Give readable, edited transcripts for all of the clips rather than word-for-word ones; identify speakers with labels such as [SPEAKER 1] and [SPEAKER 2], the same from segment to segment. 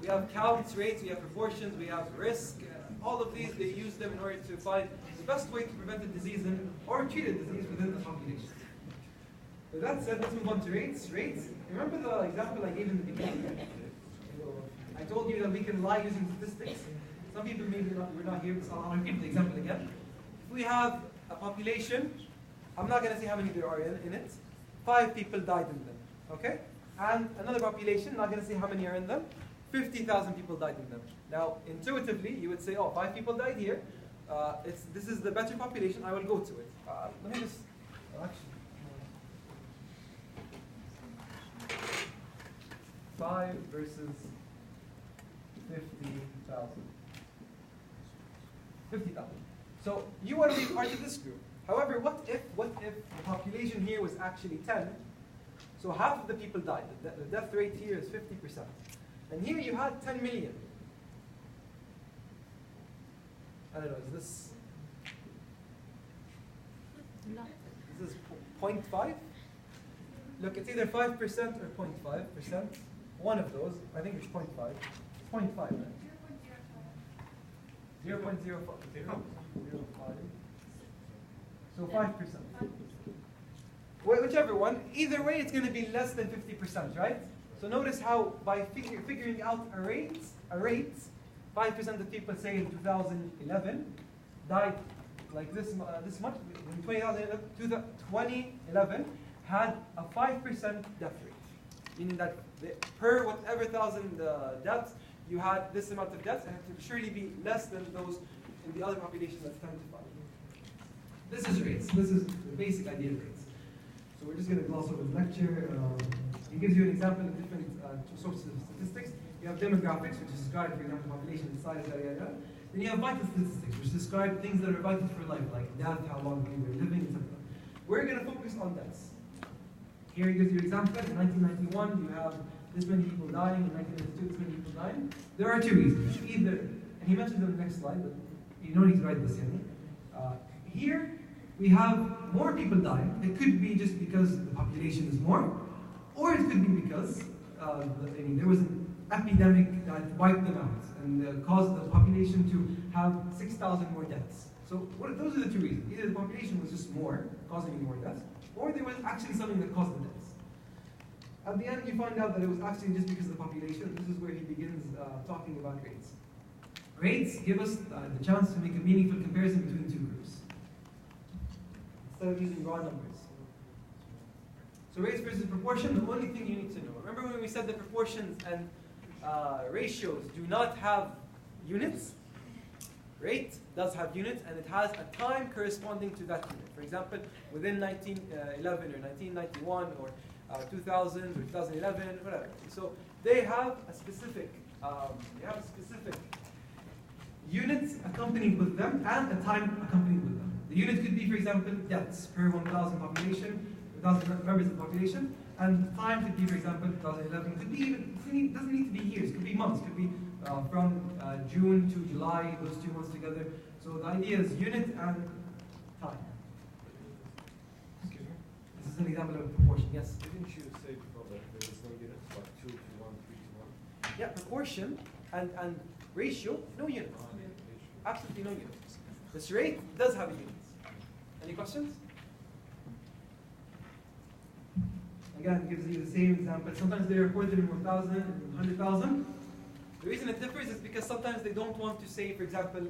[SPEAKER 1] We have counts, rates, we have proportions, we have risk. All of these, they use them in order to find the best way to prevent a disease or treat a disease within the population. With that said, let's move on to rates. Rates, remember the example I gave in the beginning? I told you that we can lie using statistics. Some people maybe were not here, so I'll repeat the example again. If we have a population, I'm not going to say how many there are in it. 5 people died in them, okay? And another population, not going to say how many are in them. 50,000 people died in them. Now, intuitively, you would say, oh, 5 people died here. This is the better population, I will go to it. Let me just, actually. 5 versus 50,000. 50,000. So you want to be part of this group. However, what if the population here was actually 10? So half of the people died. The death rate here is 50%. And here you had 10 million. I don't know, is this?
[SPEAKER 2] No.
[SPEAKER 1] This is 0.5? Look, it's either 5% or 0.5%. One of those, I think it's 0.5. It's 0.5, right? 0.05. So 5%. Whichever one, either way it's going to be less than 50%, right? So notice how by figuring out a rate, 5% of people say in 2011 died like this much. In 2011 had a 5% death rate, meaning that per whatever 1,000 deaths, you had this amount of deaths, and it would surely be less than those in the other population that's 10 to 5. This is rates. This is the basic idea of rates. So we're just going to gloss over the lecture. It gives you an example of different sources of statistics. You have demographics, which describe, for example, population size, yada. Then you have vital statistics, which describe things that are vital for life, like death, how long people are living, etc. We're going to focus on deaths. Here he gives you an example. In 1991, you have this many people dying. In 1992, this many people dying. There are 2 reasons. Either, and he mentions in the next slide, but you don't need to write this in. Here, we have more people dying. It could be just because the population is more, or it could be because there was an epidemic that wiped them out and caused the population to have 6,000 more deaths. So those are the 2 reasons. Either the population was just more, causing more deaths, or there was actually something that caused the deaths. At the end, you find out that it was actually just because of the population. This is where he begins talking about rates. Rates give us the chance to make a meaningful comparison between 2 groups, instead of using raw numbers. So rates versus proportion, the only thing you need to know. Remember when we said that proportions and ratios do not have units? Rate does have units, and it has a time corresponding to that unit. For example, within 1911 or 1991 or 2000 or 2011, whatever. So they have a specific units accompanied with them and a time accompanied with them. The unit could be, for example, deaths per 1,000 population, 1,000 members of the population, and time could be, for example, 2011. Could be even, doesn't need to be years. Could be months. Could be from June to July, those 2 months together. So the idea is unit and time. Excuse me. This is an example of proportion. Yes.
[SPEAKER 3] Didn't you say before that there was no units, like 2 to 1, 3 to 1?
[SPEAKER 1] Yeah, proportion and ratio, no units. Absolutely no units. This rate does have a unit. Any questions? Again, gives you the same example. Sometimes they report it in 1,000 and 100,000. The reason it differs is because sometimes they don't want to say, for example,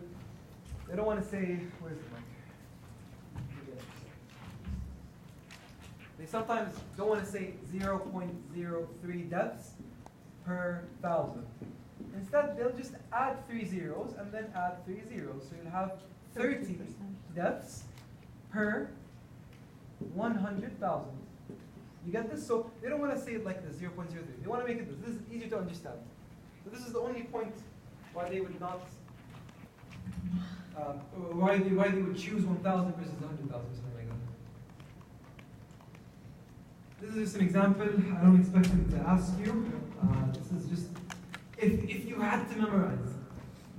[SPEAKER 1] they don't want to say, where's the mic? They sometimes don't want to say 0.03 deaths per 1,000. Instead, they'll just add 3 zeros and then add 3 zeros. So you'll have 30 deaths per 100,000. You get this? So they don't want to say it like this, 0.03. They want to make it this. This is easier to understand. So this is the only point why they would not, why they would choose 1,000 versus 100,000 or something like that. This is just an example. I don't expect them to ask you. This is just, if you had to memorize,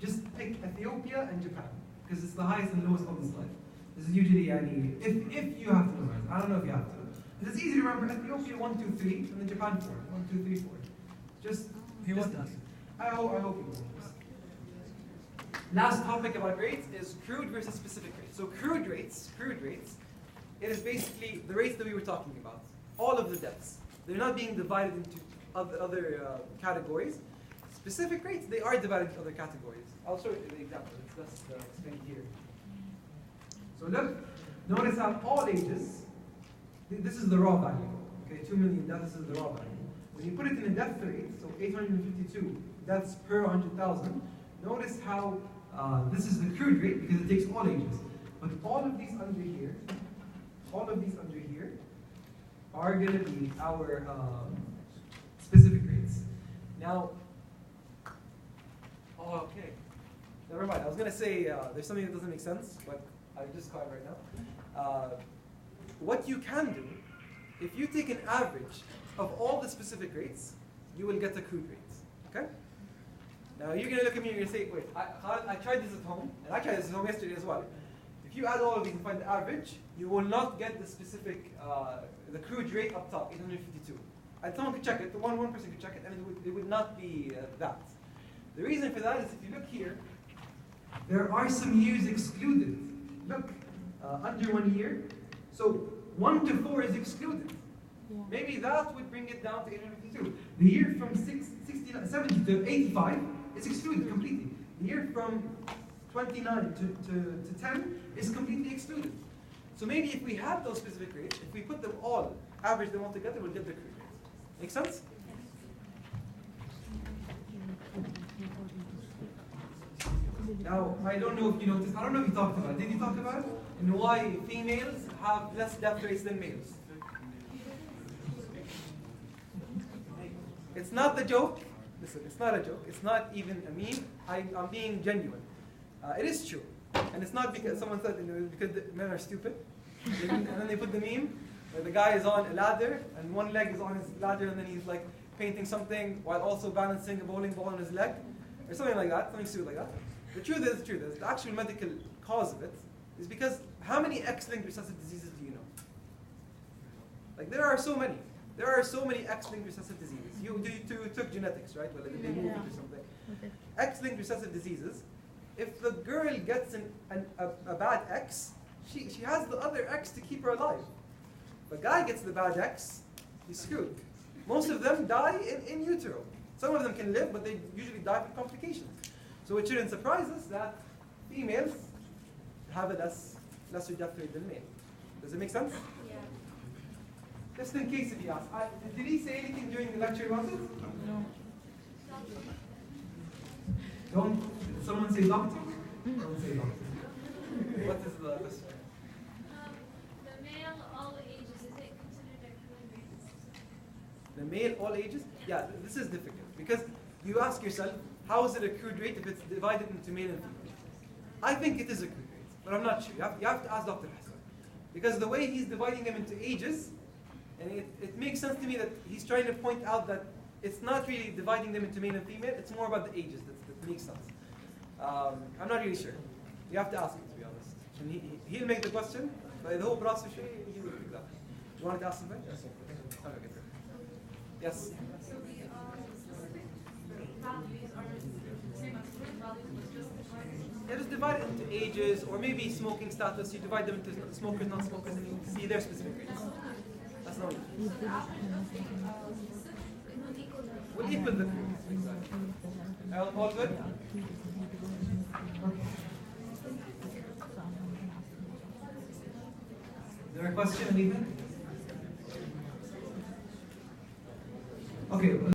[SPEAKER 1] just pick Ethiopia and Japan, because it's the highest and lowest on the slide. This is usually, if you have to memorize. I don't know if you have to. It's easy to remember. Ethiopia 1, 2, 3, and then Japan 4. 1, 2, 3, 4. Just that. I hope you know this. Last topic about rates is crude versus specific rates. So crude rates, it is basically the rates that we were talking about. All of the depths. They're not being divided into other categories. Specific rates, they are divided into other categories. I'll show you the example. Let's explain here. So look, notice how all ages, this is the raw value. Okay, 2 million deaths is the raw value. When you put it in a death rate, so 852 deaths per 100,000, notice how this is the crude rate because it takes all ages. But all of these under here are going to be our specific rates. Now, okay. Never mind. I was going to say there's something that doesn't make sense, but I just caught it right now. What you can do, if you take an average of all the specific rates, you will get the crude rates. Okay? Now you're going to look at me and you're going to say, wait, I tried this at home, and I tried this at home yesterday as well. If you add all of these and find the average, you will not get the specific, the crude rate up top, 852. And someone could check it, one person could check it, and it would not be that. The reason for that is if you look here, there are some years excluded. Look, under 1 year. So 1 to 4 is excluded. Yeah. Maybe that would bring it down to 852. The year from 70 to 85 is excluded completely. The year from 29 to 10 is completely excluded. So maybe if we have those specific rates, if we put them all, average them all together, we'll get the crude rates. Make sense? Now, I don't know if you noticed, I don't know if you talked about it. Did you talk about it? And why females have less death rates than males? It's not the joke. Listen, it's not a joke. It's not even a meme. I'm being genuine. It is true. And it's not because someone said, because the men are stupid. And then they put the meme where the guy is on a ladder and one leg is on his ladder and then he's like painting something while also balancing a bowling ball on his leg. Or something like that, something stupid like that. The truth is, the actual medical cause of it is because how many X-linked recessive diseases do you know? Like there are so many. There are so many X-linked recessive diseases. You took genetics, right? Well, they moved it or something. Okay. X-linked recessive diseases, if the girl gets a bad X, she has the other X to keep her alive. If a guy gets the bad X, he's screwed. Most of them die in utero. Some of them can live, but they usually die from complications. So it shouldn't surprise us that females have a lesser death rate than males. Does it make sense? Yeah. Just in case if he asks. Did he say anything during the lecture about it? No. Don't someone say doctor? Don't say doctor. What is the question?
[SPEAKER 2] The male all ages, is it considered a crude rate?
[SPEAKER 1] The male all ages? Yeah, this is difficult because you ask yourself, how is it a crude rate if it's divided into male and female? I think it is a crude rate, but I'm not sure. You have to ask Dr. Hassan. Because the way he's dividing them into ages, and it makes sense to me that he's trying to point out that it's not really dividing them into male and female, it's more about the ages that makes sense. I'm not really sure. You have to ask him, to be honest. And he'll make the question, but the whole process, he will pick that. You wanted to ask something? Yes. Okay. Yes?
[SPEAKER 2] So the values are the same as crude values, but just divided?
[SPEAKER 1] Yeah, just divide it into ages, or maybe smoking status. You divide them into smokers, non-smokers, and you see their specific rates. That's not it. We'll equal the crude. Exactly. All good? Is there a question, Ethan? Okay.